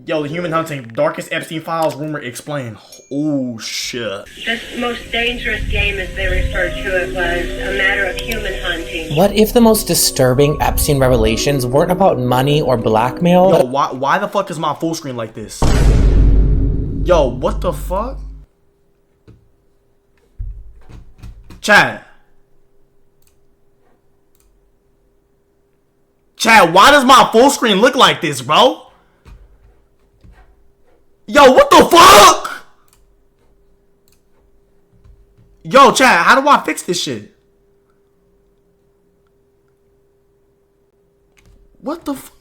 Yo, the human hunting. Darkest Epstein files rumor explained. Oh, shit. The most dangerous game, as they referred to it, was a matter of human hunting. What if the most disturbing Epstein revelations weren't about money or blackmail? Yo, why the fuck is my full screen like this? Yo, what the fuck? Chad, why does my full screen look like this, bro? Yo, what the fuck? Yo, Chad, how do I fix this shit? What the fuck?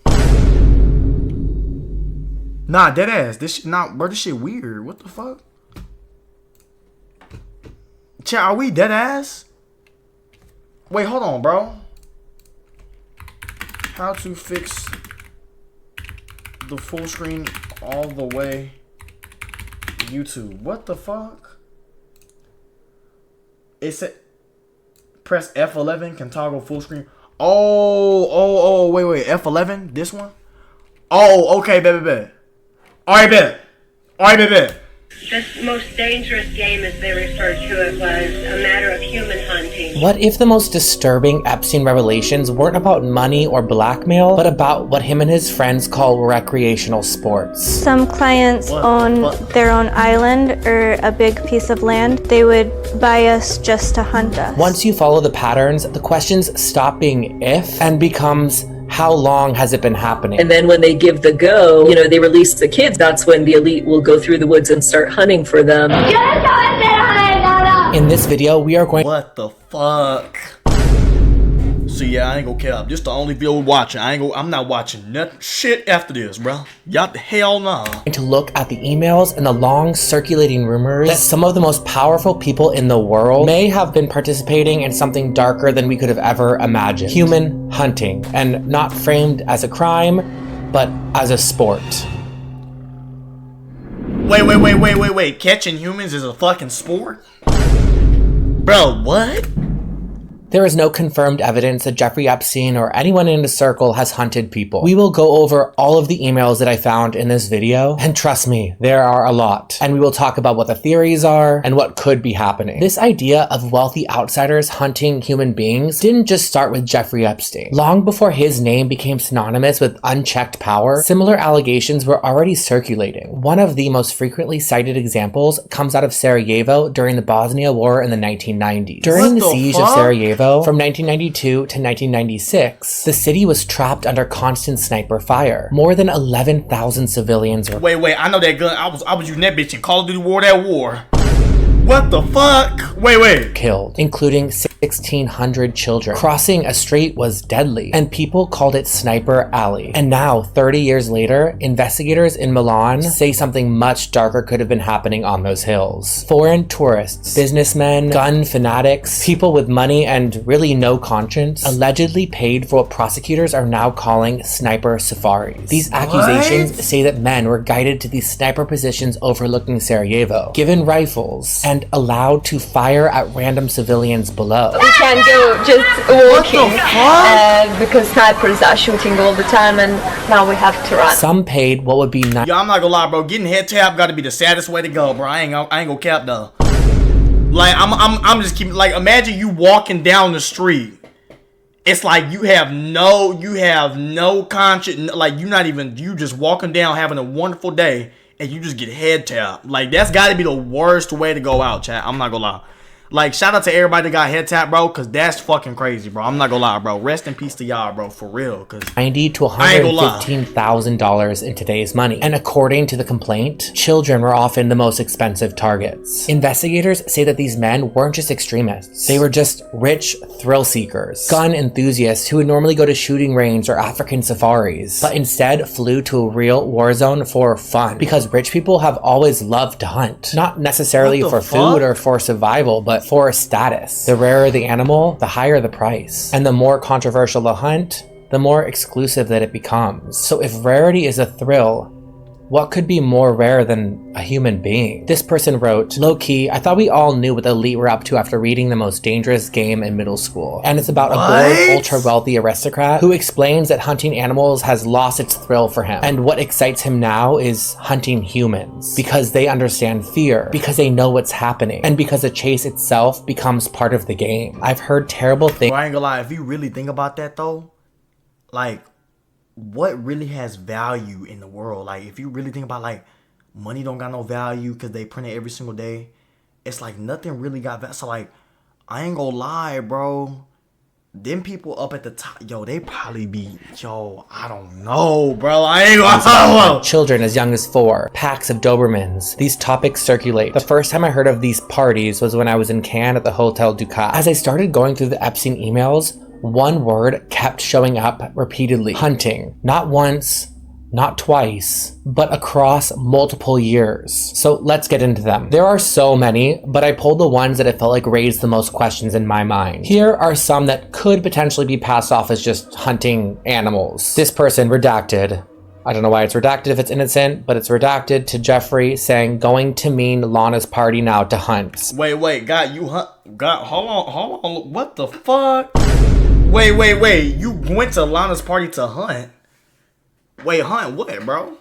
Nah, deadass. This shit, nah, bro, this shit weird. What the fuck? Chat, are we deadass? Wait, hold on, bro. How to fix the full screen all the way YouTube. What the fuck? It said press F11 can toggle full screen. Oh, wait, F11? This one? Oh, okay, bet. Alright, bet. The most dangerous game, as they referred to it, was a matter of human hunting. What if the most disturbing Epstein revelations weren't about money or blackmail, but about what him and his friends call recreational sports? Some clients own their own island or a big piece of land. They would buy us just to hunt us. Once you follow the patterns, the questions stop being if and becomes how long has it been happening? And then when they give the go, they release the kids, that's when the elite will go through the woods and start hunting for them. In this video, we are going... What the fuck? So yeah, I ain't gonna care. This the only video we're watching. I'm not watching nothing shit after this, bro. Y'all the hell nah. To look at the emails and the long circulating rumors that some of the most powerful people in the world may have been participating in something darker than we could have ever imagined. Human hunting, and not framed as a crime, but as a sport. Wait. Catching humans is a fucking sport? Bro, what? There is no confirmed evidence that Jeffrey Epstein or anyone in his circle has hunted people. We will go over all of the emails that I found in this video, and trust me, there are a lot. And we will talk about what the theories are and what could be happening. This idea of wealthy outsiders hunting human beings didn't just start with Jeffrey Epstein. Long before his name became synonymous with unchecked power, similar allegations were already circulating. One of the most frequently cited examples comes out of Sarajevo during the Bosnia War in the 1990s. During the siege of Sarajevo, from 1992 to 1996, the city was trapped under constant sniper fire. More than 11,000 civilians were... Wait, I know that gun. I was using that bitch in Call of Duty War that war. What the fuck? Wait. Killed, including 1,600 children. Crossing a street was deadly, and people called it Sniper Alley. And now, 30 years later, investigators in Milan say something much darker could have been happening on those hills. Foreign tourists, businessmen, gun fanatics, people with money and really no conscience, allegedly paid for what prosecutors are now calling sniper safaris. These accusations say that men were guided to these sniper positions overlooking Sarajevo, given rifles, and allowed to fire at random civilians below. We can go just walking because snipers are shooting all the time, and now we have to run. Some paid what would be Yo, I'm not gonna lie, bro. Getting head tap gotta be the saddest way to go, bro. I ain't gonna cap though. Like I'm just keeping, like, imagine you walking down the street. It's like you have no conscience. Like you just walking down having a wonderful day, and you just get head tapped. Like, that's got to be the worst way to go out, chat. I'm not gonna lie. Like, shout out to everybody that got head tapped, bro, because that's fucking crazy, bro. I'm not gonna lie, bro. Rest in peace to y'all, bro, for real. Because $90,000 to $115,000 in today's money. And according to the complaint, children were often the most expensive targets. Investigators say that these men weren't just extremists. They were just rich thrill seekers, gun enthusiasts who would normally go to shooting range or African safaris, but instead flew to a real war zone for fun. Because rich people have always loved to hunt. Not necessarily for food or for survival, but for status. The rarer the animal, the higher the price. And the more controversial the hunt, the more exclusive that it becomes. So if rarity is a thrill, What could be more rare than a human being? This person wrote, low-key, I thought we all knew what the elite were up to after reading The Most Dangerous Game in middle school. And it's about a bored, ultra-wealthy aristocrat who explains that hunting animals has lost its thrill for him. And what excites him now is hunting humans. Because they understand fear. Because they know what's happening. And because the chase itself becomes part of the game. I've heard terrible things. Bro, I ain't gonna lie, if you really think about that though, like, what really has value in the world? Like, if you really think about, like, money don't got no value because they print it every single day. It's like nothing really got value. So, like, I ain't gonna lie, bro. Them people up at the top, yo, they probably be, yo, I don't know, bro. I ain't gonna lie. Children as young as 4, packs of Dobermans. These topics circulate. The first time I heard of these parties was when I was in Cannes at the Hotel Ducat. As I started going through the Epstein emails, one word kept showing up repeatedly. Hunting. Not once, not twice, but across multiple years. So let's get into them. There are so many, but I pulled the ones that I felt like raised the most questions in my mind. Here are some that could potentially be passed off as just hunting animals. This person, redacted. I don't know why it's redacted if it's innocent, but it's redacted to Jeffrey saying, going to mean Lana's party now to hunt. Wait, God, you hunt? God, hold on, what the fuck? Wait, you went to Lana's party to hunt? Wait, hunt what, bro?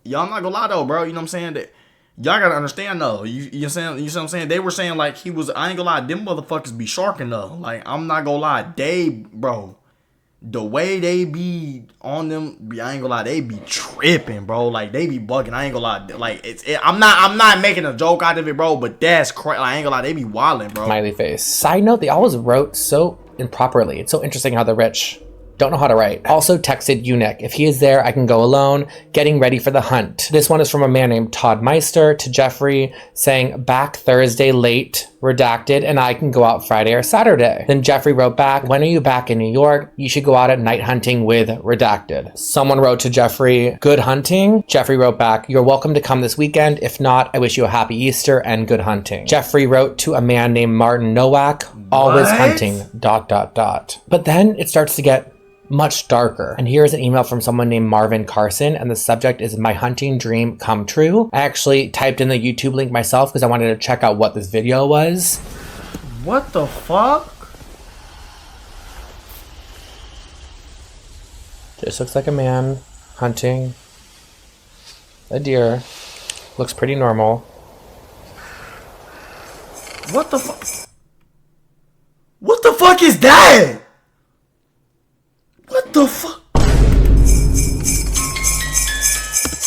Y'all not gonna lie though, bro, you know what I'm saying? That y'all gotta understand though, you know what I'm saying? They were saying like he was, I ain't gonna lie, them motherfuckers be sharking though. Like, I'm not gonna lie, bro, the way they be on them, I ain't gonna lie, they be tripping, bro. Like, they be bugging. I ain't gonna lie. Like, I'm not making a joke out of it, bro. But that's crazy. I ain't gonna lie, they be wilding, bro. Smiley face. Side note, they always wrote so improperly. It's so interesting how the rich don't know how to write. Also texted Eunuch, if he is there, I can go alone, getting ready for the hunt. This one is from a man named Todd Meister to Jeffrey saying, back Thursday late, redacted, and I can go out Friday or Saturday. Then Jeffrey wrote back, when are you back in New York? You should go out at night hunting with redacted. Someone wrote to Jeffrey, good hunting. Jeffrey wrote back, you're welcome to come this weekend. If not, I wish you a happy Easter and good hunting. Jeffrey wrote to a man named Martin Nowak, always hunting, ... But then it starts to get much darker. And here's an email from someone named Marvin Carson, and the subject is my hunting dream come true. I actually typed in the YouTube link myself because I wanted to check out what this video was. What the fuck? Just looks like a man hunting a deer. Looks pretty normal. What the fuck? What the fuck is that? What the fuck?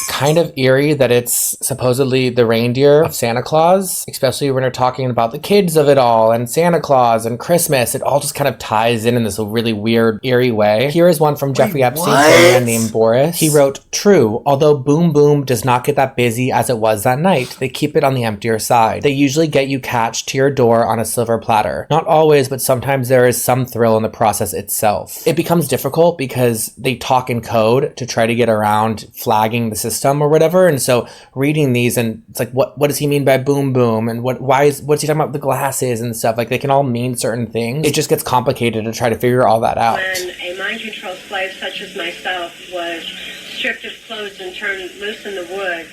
Kind of eerie that it's supposedly the reindeer of Santa Claus, especially when we're talking about the kids of it all and Santa Claus and Christmas. It all just kind of ties in this really weird, eerie way. Here is one from Jeffrey Epstein, a man named Boris. He wrote, true, although Boom Boom does not get that busy as it was that night, they keep it on the emptier side. They usually get you catch to your door on a silver platter. Not always, but sometimes there is some thrill in the process itself. It becomes difficult because they talk in code to try to get around flagging the system or whatever, and so reading these and it's like what does he mean by boom boom, and what's he talking about with the glasses and stuff, like they can all mean certain things. It just gets complicated to try to figure all that out. When a mind control slave such as myself was stripped of clothes and turned loose in the woods,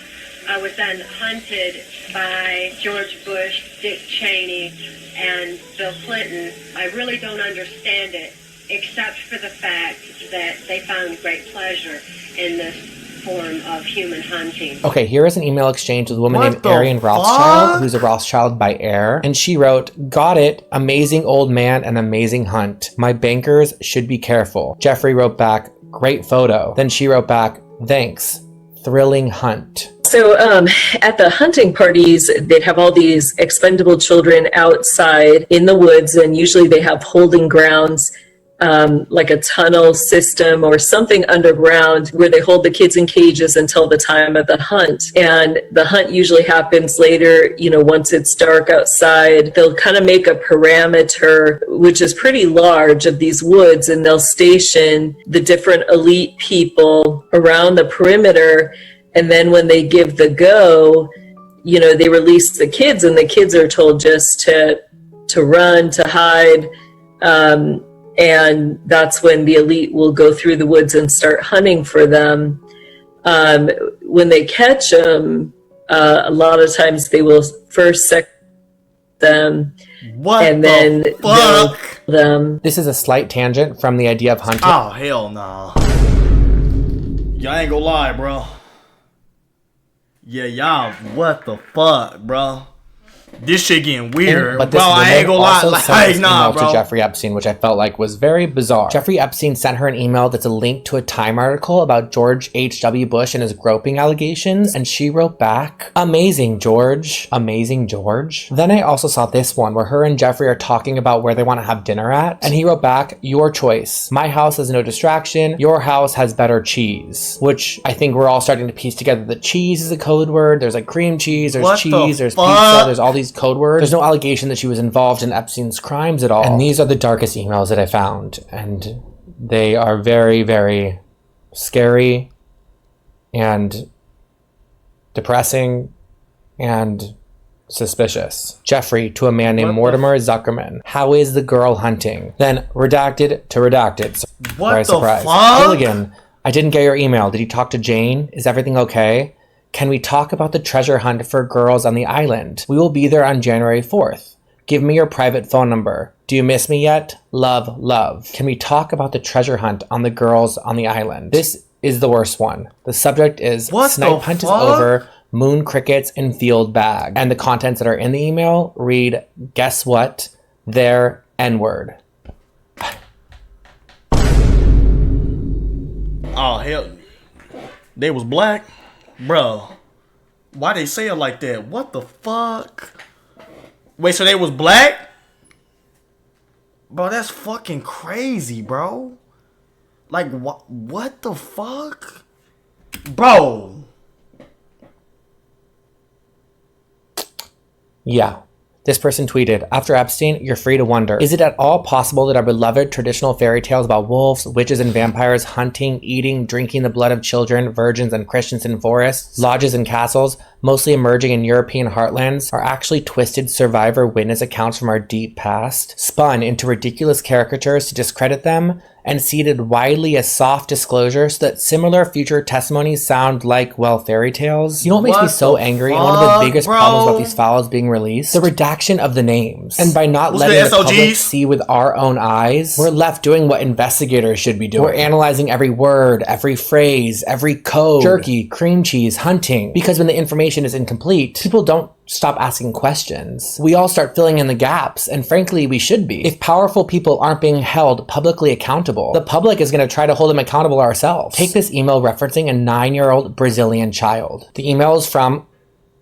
I was then hunted by George Bush, Dick Cheney, and Bill Clinton. I really don't understand it, except for the fact that they found great pleasure in this form of human hunting. Okay, here is an email exchange with a woman named Arian Rothschild, who's a Rothschild by air, and she wrote, got it, amazing old man and amazing hunt. My bankers should be careful. Jeffrey wrote back, great photo. Then she wrote back, thanks, thrilling hunt. So at the hunting parties, they'd have all these expendable children outside in the woods, and usually they have holding grounds, like a tunnel system or something underground where they hold the kids in cages until the time of the hunt. And the hunt usually happens later, once it's dark outside. They'll kind of make a perimeter, which is pretty large, of these woods, and they'll station the different elite people around the perimeter. And then when they give the go, they release the kids, and the kids are told just to run, to hide. And that's when the elite will go through the woods and start hunting for them. When they catch them, a lot of times they will first sex them, and then they'll them. This is a slight tangent from the idea of hunting. Oh, hell no. Y'all ain't gonna lie, bro. Yeah, y'all, what the fuck, bro? This shit getting weird. But this bro, I ain't gonna lie. Like, nah, bro. To Jeffrey Epstein, which I felt like was very bizarre. Jeffrey Epstein sent her an email that's a link to a Time article about George H.W. Bush and his groping allegations, and she wrote back, "Amazing, George. Amazing, George." Then I also saw this one where her and Jeffrey are talking about where they want to have dinner at, and he wrote back, "Your choice. My house has no distraction. Your house has better cheese." Which I think we're all starting to piece together that cheese is a code word. There's like cream cheese, there's cheese, there's pizza, there's all these code words. There's no allegation that she was involved in Epstein's crimes at all. And these are the darkest emails that I found. And they are very, very scary and depressing and suspicious. Jeffrey to a man named Mortimer Zuckerman. "How is the girl hunting?" Then redacted to redacted. Surprise, surprise. Gilligan, "I didn't get your email. Did you talk to Jane? Is everything okay? Can we talk about the treasure hunt for girls on the island? We will be there on January 4th. Give me your private phone number. Do you miss me yet? Love, love. Can we talk about the treasure hunt on the girls on the island?" This is the worst one. The subject is "Snipe hunt is over. Moon crickets in field bag." And the contents that are in the email read, "Guess what? They're N-word." Oh, hell. They was black? Bro, why they say it like that? What the fuck? Wait, so they was black? Bro, that's fucking crazy, bro. Like, what the fuck? Bro. Yeah. This person tweeted, "After Epstein, you're free to wonder, is it at all possible that our beloved traditional fairy tales about wolves, witches, and vampires hunting, eating, drinking the blood of children, virgins, and Christians in forests, lodges, and castles, mostly emerging in European heartlands, are actually twisted survivor witness accounts from our deep past, spun into ridiculous caricatures to discredit them, and seeded widely as soft disclosure so that similar future testimonies sound like, well, fairy tales?" You know what makes me so angry? And one of the biggest problems about these files being released? The redaction of the names. And by not letting the public see with our own eyes, we're left doing what investigators should be doing. We're analyzing every word, every phrase, every code. Jerky, cream cheese, hunting. Because when the information is incomplete, people don't stop asking questions. We all start filling in the gaps, and frankly, we should be. If powerful people aren't being held publicly accountable, the public is going to try to hold them accountable ourselves. Take this email referencing a 9-year-old Brazilian child. The email is from,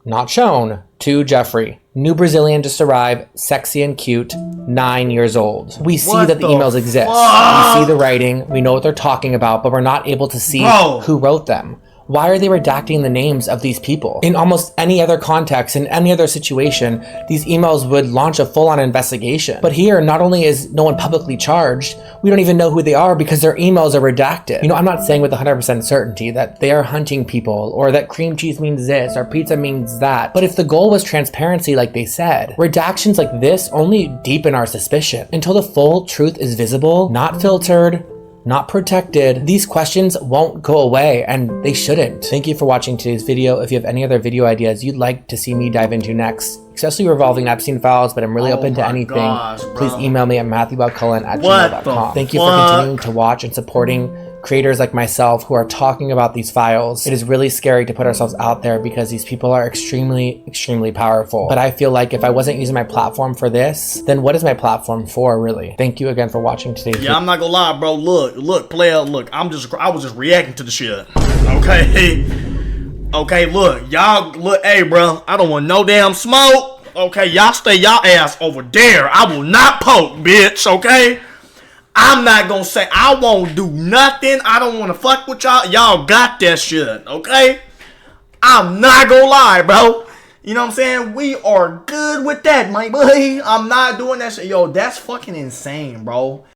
not shown, to Jeffrey. New Brazilian just arrived, sexy and cute, 9 years old. We see that the emails exist. We see the writing, we know what they're talking about, but we're not able to see who wrote them. Why are they redacting the names of these people? In almost any other context, in any other situation, these emails would launch a full-on investigation. But here, not only is no one publicly charged, we don't even know who they are because their emails are redacted. You know, I'm not saying with 100% certainty that they are hunting people, or that cream cheese means this, or pizza means that. But if the goal was transparency like they said, redactions like this only deepen our suspicion. Until the full truth is visible, not filtered, not protected, these questions won't go away, and they shouldn't. Thank you for watching today's video. If you have any other video ideas you'd like to see me dive into next, especially revolving Epstein files, but I'm really open to anything, please email me at matthewbcullen@gmail.com. Thank you for continuing to watch and supporting creators like myself who are talking about these files. It is really scary to put ourselves out there because these people are extremely, extremely powerful. But I feel like if I wasn't using my platform for this, then what is my platform for, really? Thank you again for watching today's video. Yeah, I'm not gonna lie, bro. Look, player, look. I was just reacting to the shit. Okay? Okay, look. Y'all, look, hey, bro. I don't want no damn smoke. Okay, y'all stay y'all ass over there. I will not poke, bitch, okay? I'm not gonna say I won't do nothing. I don't want to fuck with y'all. Y'all got that shit, okay? I'm not gonna lie, bro. You know what I'm saying? We are good with that, my boy. I'm not doing that shit. Yo, that's fucking insane, bro.